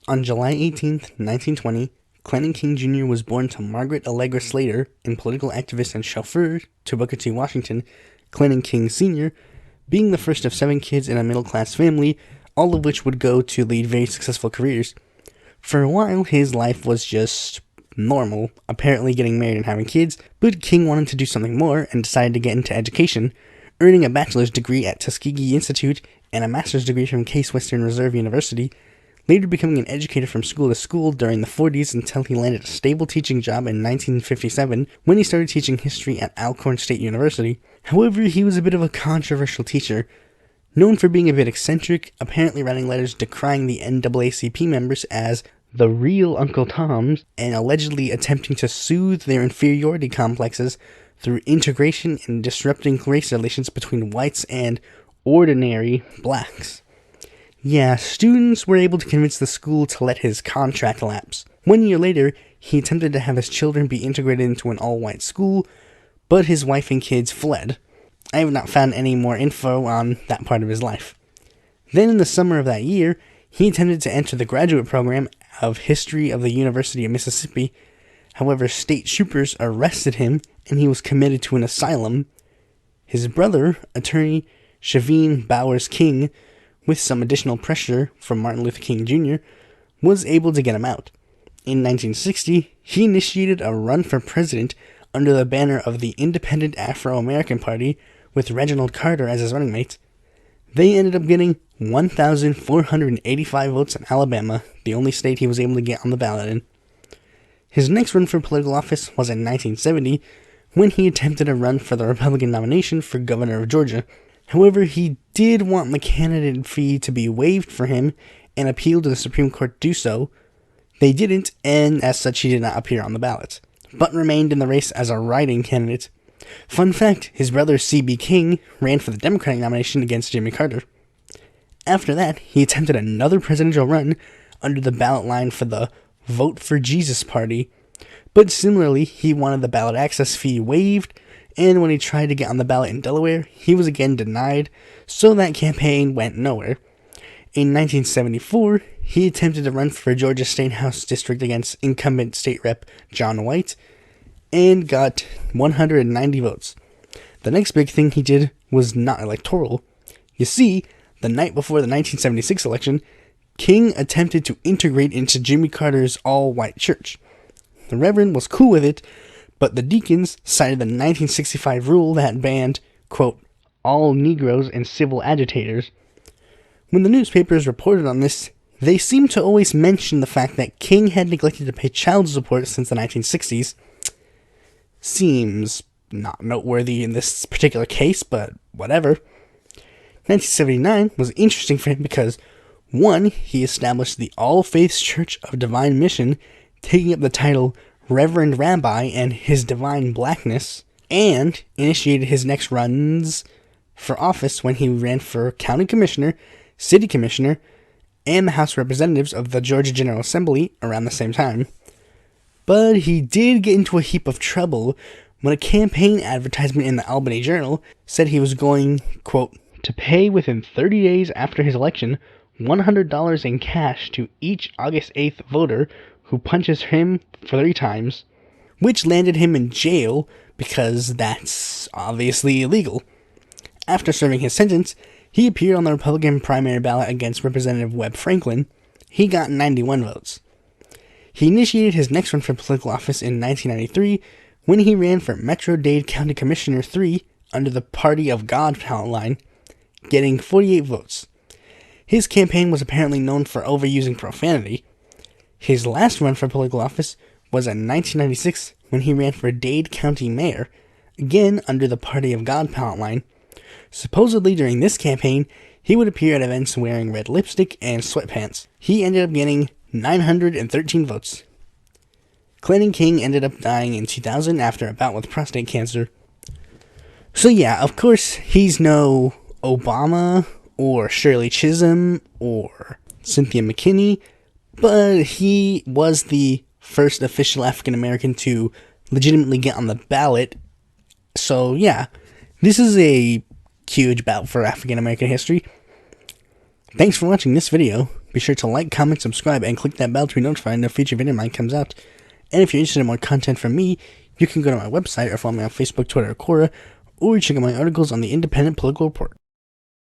On July 18th, 1920, Clennon King Jr. was born to Margaret Allegra Slater and political activist and chauffeur to Booker T. Washington, Clennon King Sr., being the first of 7 kids in a middle-class family, all of which would go to lead very successful careers. For a while, his life was just normal, apparently getting married and having kids, but King wanted to do something more and decided to get into education, earning a bachelor's degree at Tuskegee Institute and a master's degree from Case Western Reserve University, later becoming an educator from school to school during the 40s until he landed a stable teaching job in 1957 when he started teaching history at Alcorn State University. However, he was a bit of a controversial teacher, known for being a bit eccentric, apparently writing letters decrying the NAACP members as the real Uncle Toms, and allegedly attempting to soothe their inferiority complexes through integration and disrupting race relations between whites and ordinary blacks. Yeah, students were able to convince the school to let his contract lapse. 1 year later, he attempted to have his children be integrated into an all-white school, but his wife and kids fled. I have not found any more info on that part of his life. Then in the summer of that year, he attempted to enter the graduate program of History of the University of Mississippi. However, state troopers arrested him and he was committed to an asylum. His brother, attorney Shaveen Bowers King, with some additional pressure from Martin Luther King Jr., was able to get him out. In 1960, he initiated a run for president under the banner of the Independent Afro-American Party with Reginald Carter as his running mate. They ended up getting 1,485 votes in Alabama, the only state he was able to get on the ballot in. His next run for political office was in 1970, when he attempted a run for the Republican nomination for governor of Georgia. However, he did want the candidate fee to be waived for him and appealed to the Supreme Court to do so. They didn't, and as such he did not appear on the ballot, but remained in the race as a write-in candidate. Fun fact, his brother C.B. King ran for the Democratic nomination against Jimmy Carter. After that, he attempted another presidential run under the ballot line for the Vote for Jesus Party, but similarly, he wanted the ballot access fee waived, and when he tried to get on the ballot in Delaware, he was again denied, so that campaign went nowhere. In 1974, he attempted to run for Georgia State House District against incumbent state rep John White, and got 190 votes. The next big thing he did was not electoral. You see, the night before the 1976 election, King attempted to integrate into Jimmy Carter's all-white church. The Reverend was cool with it, but the deacons cited the 1965 rule that banned, quote, all Negroes and civil agitators. When the newspapers reported on this, they seemed to always mention the fact that King had neglected to pay child support since the 1960s. Seems not noteworthy in this particular case, but whatever. 1979 was interesting for him because, 1, he established the All Faiths Church of Divine Mission, taking up the title Reverend Rabbi and His Divine Blackness, and initiated his next runs for office when he ran for county commissioner, city commissioner, and the House of Representatives of the Georgia General Assembly around the same time. But he did get into a heap of trouble when a campaign advertisement in the Albany Journal said he was going, quote, to pay within 30 days after his election $100 in cash to each August 8th voter who punches him 3 times, which landed him in jail because that's obviously illegal. After serving his sentence, he appeared on the Republican primary ballot against Representative Webb Franklin. He got 91 votes. He initiated his next run for political office in 1993 when he ran for Metro-Dade County Commissioner 3 under the Party of God ballot line, getting 48 votes. His campaign was apparently known for overusing profanity. His last run for political office was in 1996 when he ran for Dade County Mayor, again under the Party of God ballot line. Supposedly during this campaign, he would appear at events wearing red lipstick and sweatpants. He ended up getting 913 votes. Clennon King ended up dying in 2000 after a bout with prostate cancer. So yeah, of course, he's no Obama or Shirley Chisholm or Cynthia McKinney, but he was the first official African American to legitimately get on the ballot. So yeah, this is a huge bout for African American history. Thanks for watching this video. Be sure to like, comment, subscribe, and click that bell to be notified when a future video of mine comes out. And if you're interested in more content from me, you can go to my website or follow me on Facebook, Twitter, or Quora, or check out my articles on the Independent Political Report.